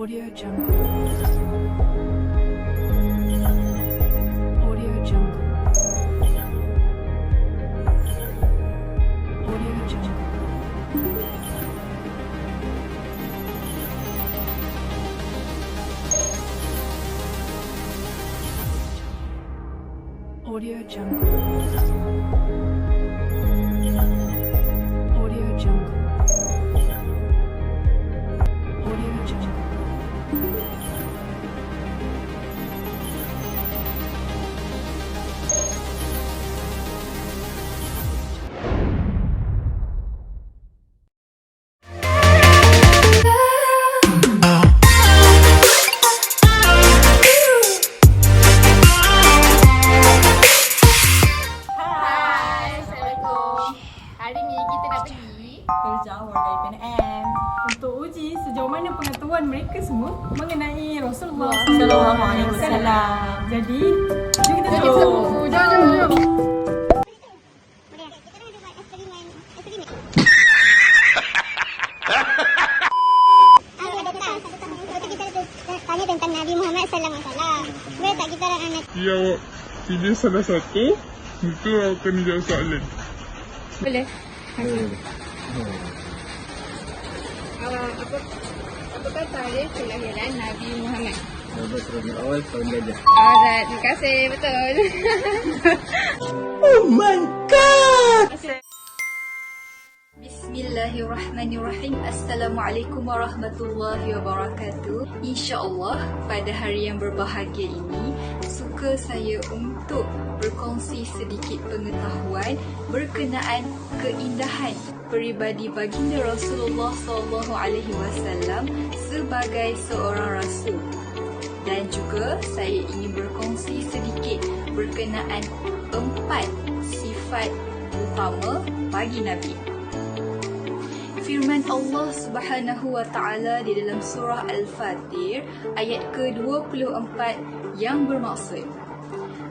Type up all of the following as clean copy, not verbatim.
Audio Jungle. Audio Jungle. Audio Jungle. Audio Jungle. Audio Jungle. Audio Jungle. Hai, Assalamualaikum. Hari ni kita nak pergi kerja warga IPNM untuk uji sejauh mana pengetahuan mereka semua mengenai Rasulullah Sallallahu Alaihi Wasallam. Jadi, jom kita jom. Jom. Tanya tentang Nabi Muhammad Sallallahu Alaihi Wasallam. Boleh tak kita orang anak? Ya, awak pilih salah satu, itu akan menjawab soalan. Boleh. Apakah tarikh kelahiran Nabi Muhammad? 12 Rabiul Awal tahun gajah. Alright, terima kasih. Betul. Bismillahirrahmanirrahim. Assalamualaikum warahmatullahi wabarakatuh. InsyaAllah pada hari yang berbahagia ini suka saya untuk berkongsi sedikit pengetahuan berkenaan keindahan peribadi baginda Rasulullah SAW sebagai seorang rasul. Dan juga saya ingin berkongsi sedikit berkenaan 4 sifat utama bagi Nabi. Firman Allah Subhanahu wa taala di dalam surah Al-Fatir ayat ke-24 yang bermaksud,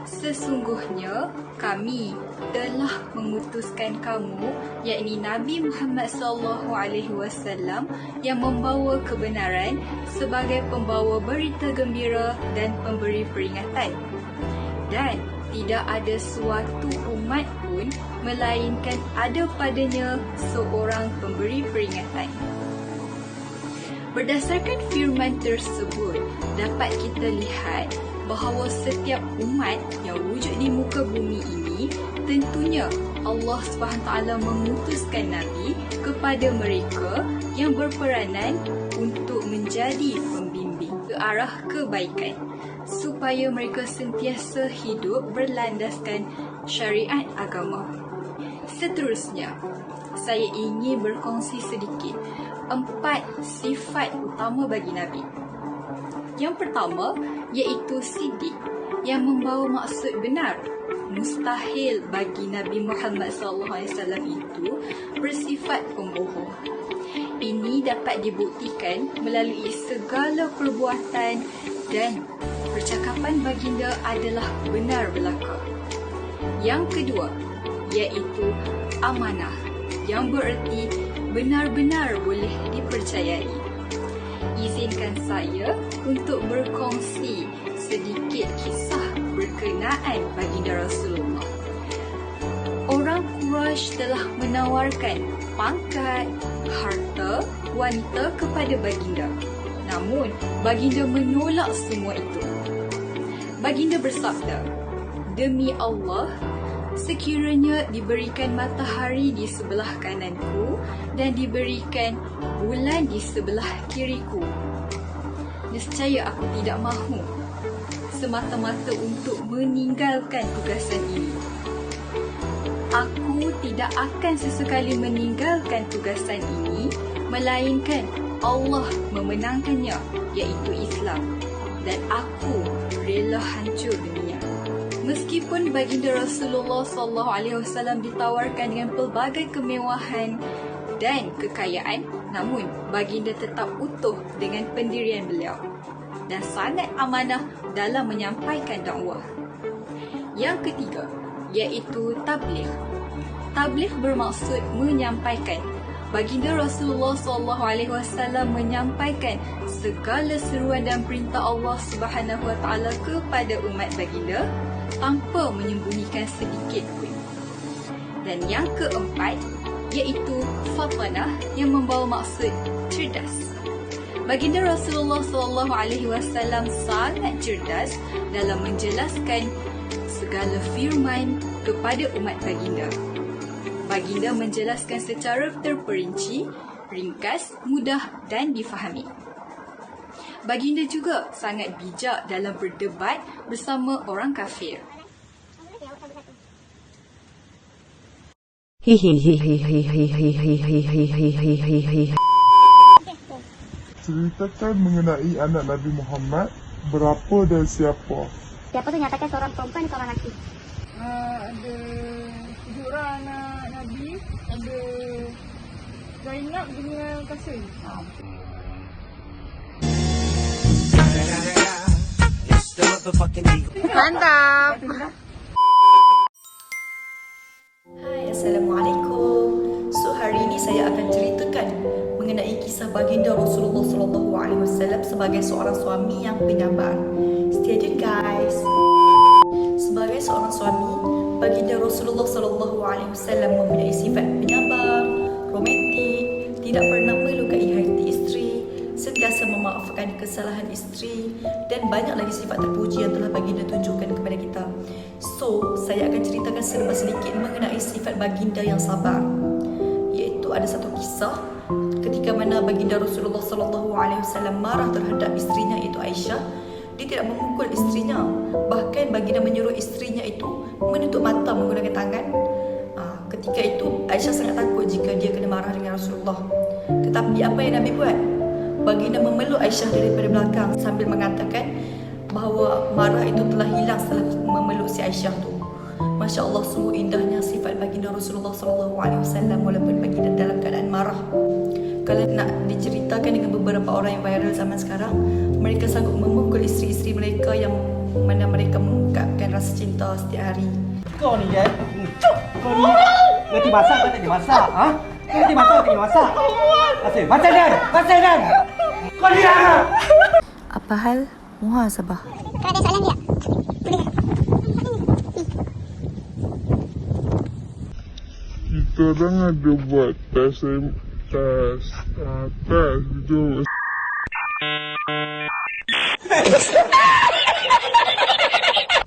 sesungguhnya kami telah mengutuskan kamu, yakni Nabi Muhammad sallallahu alaihi wasallam, yang membawa kebenaran sebagai pembawa berita gembira dan pemberi peringatan. Dan tidak ada suatu umat pun melainkan ada padanya seorang pemberi peringatan. Berdasarkan firman tersebut, dapat kita lihat bahawa setiap umat yang wujud di muka bumi ini, tentunya Allah SWT mengutuskan Nabi kepada mereka yang berperanan untuk menjadi pembimbing ke arah kebaikan, supaya mereka sentiasa hidup berlandaskan syariat agama. Seterusnya, saya ingin berkongsi sedikit 4 sifat utama bagi Nabi. Yang pertama iaitu Siddiq, yang membawa maksud benar. Mustahil bagi Nabi Muhammad SAW itu bersifat pembohong. Ini dapat dibuktikan melalui segala perbuatan dan percakapan baginda adalah benar belaka. Yang kedua iaitu amanah, yang bererti benar-benar boleh dipercayai. Izinkan saya untuk berkongsi sedikit kisah berkenaan baginda Rasulullah. Orang Quraisy telah menawarkan pangkat, harta, wanita kepada baginda. Namun, baginda menolak semua itu. Baginda bersabda, "Demi Allah, sekiranya diberikan matahari di sebelah kananku dan diberikan bulan di sebelah kiriku, nescaya aku tidak mahu semata-mata untuk meninggalkan tugasan ini. Aku tidak akan sesekali meninggalkan tugasan ini, melainkan Allah memenangkannya, iaitu Islam, dan aku rela hancur dunia." Meskipun baginda Rasulullah SAW ditawarkan dengan pelbagai kemewahan dan kekayaan, namun baginda tetap utuh dengan pendirian beliau dan sangat amanah dalam menyampaikan dakwah. Yang ketiga iaitu tabligh. Tabligh bermaksud menyampaikan Baginda Rasulullah SAW menyampaikan segala seruan dan perintah Allah Subhanahu Wa Taala kepada umat baginda tanpa menyembunyikan sedikit pun. Dan yang keempat iaitu fatanah yang membawa maksud cerdas. Baginda Rasulullah SAW sangat cerdas dalam menjelaskan segala firman kepada umat baginda. Baginda menjelaskan secara terperinci, ringkas, mudah dan difahami. Baginda juga sangat bijak dalam berdebat bersama orang kafir. Ceritakan mengenai anak Nabi Muhammad, berapa dan siapa? Siapa tu nyatakan seorang perempuan dan seorang lelaki? Ada 7 orang anak Nabi, ada Zainab dengan Qasim. Mantap. Hai, Assalamualaikum. So hari ini saya akan ceritakan mengenai kisah baginda Rasulullah SAW sebagai seorang suami yang penyabar. Stay tune guys. Sebagai seorang suami, baginda Rasulullah SAW mempunyai sifat penyabar, romantik, tidak pernah melukai hati isteri, sentiasa memaafkan kesalahan isteri dan banyak lagi sifat terpuji yang telah baginda tunjukkan kepada kita. So, saya akan ceritakan serba sedikit mengenai sifat baginda yang sabar. Iaitu ada satu kisah ketika mana baginda Rasulullah SAW marah terhadap isterinya iaitu Aisyah. Dia tidak memukul isterinya, bahkan baginda menyuruh isterinya itu menutup mata menggunakan tangan. Ketika itu Aisyah sangat takut jika dia kena marah dengan Rasulullah. Tetapi apa yang Nabi buat? Baginda memeluk Aisyah daripada belakang sambil mengatakan bahawa marah itu telah hilang setelah memeluk si Aisyah tu. Masya Allah, sungguh indahnya sifat baginda Rasulullah SAW walaupun baginda dalam keadaan marah. Kalau nak diceritakan dengan beberapa orang yang viral zaman sekarang, mereka sanggup memukul isteri-isteri mereka yang mana mereka mengungkapkan rasa cinta setiap hari. Kau ni kan? Kau ni ngerti masak atau tak ngerti masak? Ha? Kau ngerti masak atau tak ngerti masak? Pasal, pasal Dan! Kau ni lah! Apa hal? Muhasabah. Kalau ada soalan dia. Kita orang ada buat tes tu.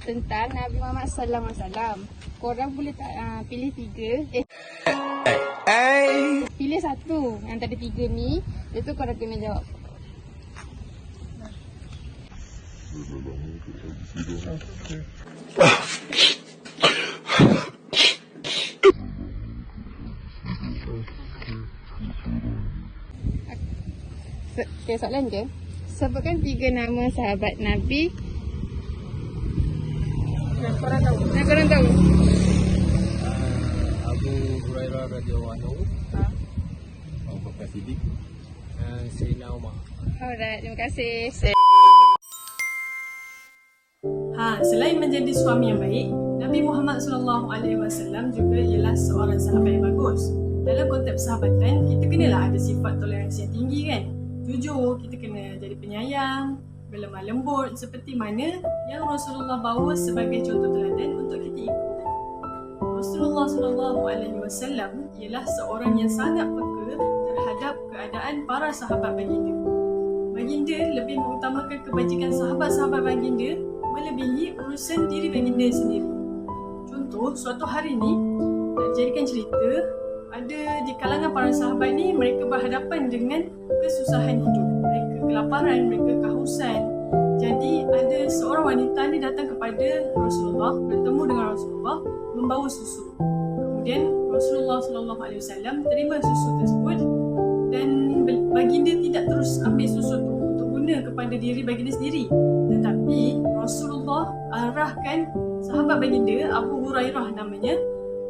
Tentang Nabi Muhammad SAW. Korang boleh pilih 3. Pilih satu. Yang tadi 3 ni, itu korang kena jawab. Okay, soalan je. Sebutkan 3 nama sahabat Nabi yang korang tahu. Abu Hurairah radhiyallahu anhu, Abu Bakar Siddiq, dan Sayyidina Umar. Alright, terima kasih. Selain menjadi suami yang baik, Nabi Muhammad SAW juga ialah seorang sahabat yang bagus. Dalam konteks persahabatan, kita kenalah ada sifat toleransi yang tinggi kan. Jujur, kita kena jadi penyayang, berlemah lembut seperti mana yang Rasulullah bawa sebagai contoh teladan untuk kita ikuti. Rasulullah SAW ialah seorang yang sangat peka terhadap keadaan para sahabat baginda. Baginda lebih mengutamakan kebajikan sahabat-sahabat baginda melebihi urusan diri baginda sendiri. Contoh, suatu hari ni nak jadikan cerita, ada di kalangan para sahabat ni mereka berhadapan dengan kesusahan hidup. Mereka kelaparan, mereka kehausan. Jadi ada seorang wanita ni datang kepada Rasulullah, bertemu dengan Rasulullah, membawa susu. Kemudian Rasulullah SAW terima susu tersebut dan baginda tidak terus ambil susu tu untuk guna kepada diri baginda sendiri. Tetapi Rasulullah arahkan sahabat baginda, Abu Hurairah namanya,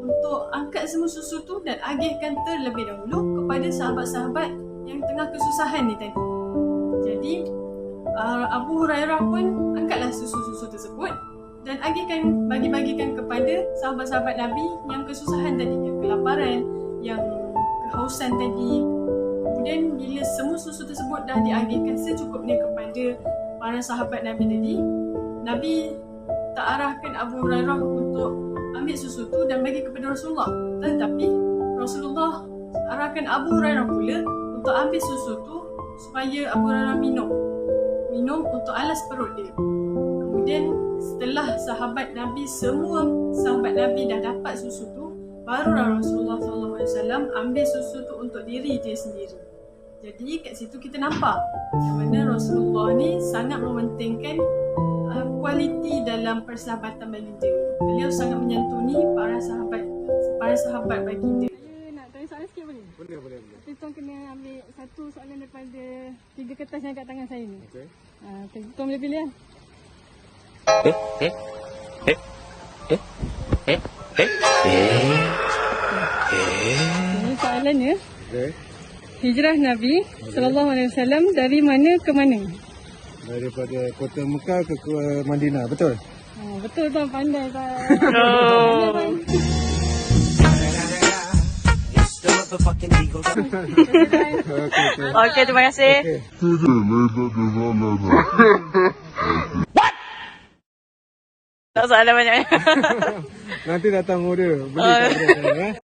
untuk angkat semua susu tu dan agihkan terlebih dahulu kepada sahabat-sahabat yang tengah kesusahan ni tadi. Jadi Abu Hurairah pun angkatlah susu-susu tersebut dan agihkan, bagi-bagikan kepada sahabat-sahabat Nabi yang kesusahan tadi, yang kelaparan, yang kehausan tadi. Kemudian bila semua susu tersebut dah diagihkan secukupnya kepada para sahabat Nabi tadi, Nabi tak arahkan Abu Hurairah untuk ambil susu tu dan bagi kepada Rasulullah, tetapi Rasulullah arahkan Abu Hurairah pula untuk ambil susu tu supaya Abu Hurairah minum untuk alas perut dia. Kemudian setelah semua sahabat Nabi dah dapat susu tu, barulah Rasulullah SAW ambil susu tu untuk diri dia sendiri. Jadi kat situ kita nampak yang mana Rasulullah ni sangat mementingkan kualiti dalam persahabatan baginda. Beliau sangat menyantuni para sahabat baginda. Saya nak tanya soalan sikit boleh? Boleh. Tapi tuan kena ambil satu soalan daripada 3 kertas yang kat tangan saya ni. Okey. Tuan boleh pilih kan? Ini soalannya. Okey. Hijrah Nabi SAW dari mana ke mana? Daripada kota Mekah ke Madinah, betul? Betul tuan, pandai tuan. Okey, terima kasih. Tak soalan banyak. Nanti datang order. Boleh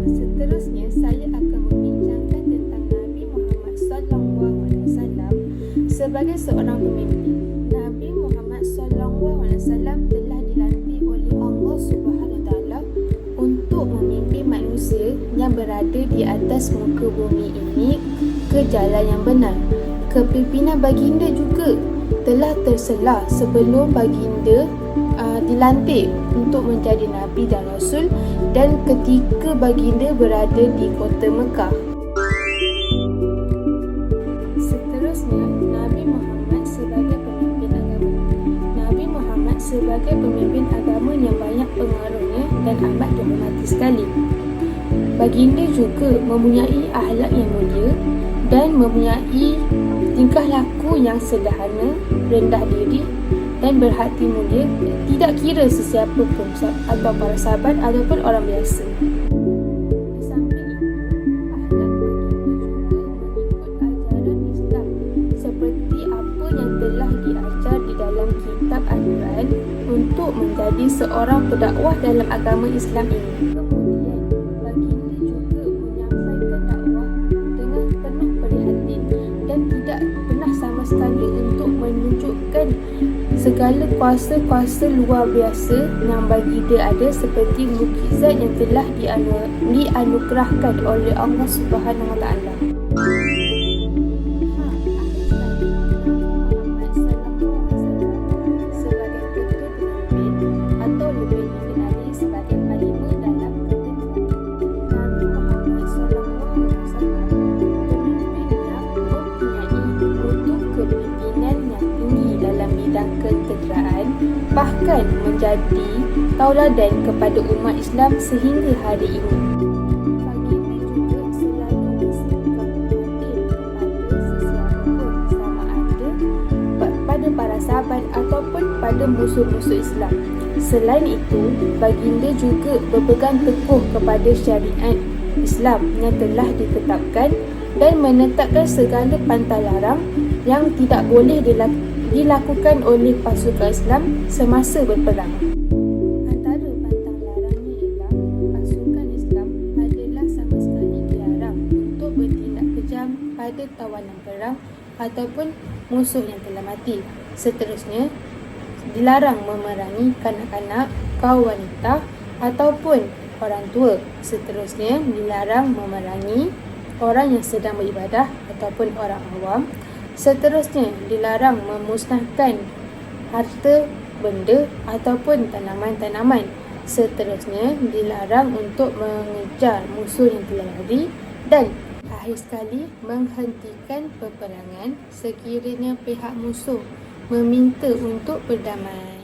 Seterusnya saya akan membincangkan tentang Nabi Muhammad SAW sebagai seorang pemimpin. Nabi Muhammad SAW telah dilantik oleh Allah SWT untuk memimpin manusia yang berada di atas muka bumi ini ke jalan yang benar. Kepimpinan baginda juga telah terselah sebelum baginda dilantik untuk menjadi Nabi dan Rasul dan ketika baginda berada di kota Mekah. Seterusnya, Nabi Muhammad sebagai pemimpin agama. Nabi Muhammad sebagai pemimpin agama yang banyak pengaruhnya dan amat dihormati sekali. Baginda juga mempunyai akhlak yang mulia dan mempunyai tingkah laku yang sederhana, rendah diri dan berhati mulia, tidak kira sesiapa pun atau para sahabat ataupun orang biasa. Di samping itu, akhlak baginda juga mengikut ajaran Islam seperti apa yang telah diajar di dalam kitab Al-Quran untuk menjadi seorang pendakwah dalam agama Islam ini. Kemudian, baginda juga menyampaikan dakwah dengan penuh prihatin dan tidak pernah sama sekali untuk menunjukkan segala kuasa-kuasa luar biasa yang baginda ada seperti mukjizat yang telah dianugerahkan oleh Allah Subhanahu Wa Taala. Sebagai ketua pemimpin atau lebih dikenali sebagai panglima dalam ketentuan, Nabi Muhammad SAW pemimpin yang mempunyai mutu kepimpinan yang tinggi dalam bidang ketenteraan, bahkan menjadi tauladan kepada umat Islam sehingga hari ini. Baginda juga selalu bersikap adil kepada sesiapa pun, sama ada pada para sahabat ataupun pada musuh-musuh Islam. Selain itu, baginda juga berpegang teguh kepada syariat Islam yang telah ditetapkan dan menetapkan segala pantang larang yang tidak boleh dilakukan oleh pasukan Islam semasa berperang. Antara pantang larangnya ialah pasukan Islam adalah sama sekali dilarang untuk bertindak kejam pada tawanan perang ataupun musuh yang telah mati. Seterusnya, dilarang memerangi kanak-kanak, kaum wanita ataupun orang tua. Seterusnya, dilarang memerangi orang yang sedang beribadah ataupun orang awam. Seterusnya, dilarang memusnahkan harta benda ataupun tanaman-tanaman. Seterusnya, dilarang untuk mengejar musuh yang telah lari. Dan akhir sekali, menghentikan peperangan sekiranya pihak musuh meminta untuk berdamai.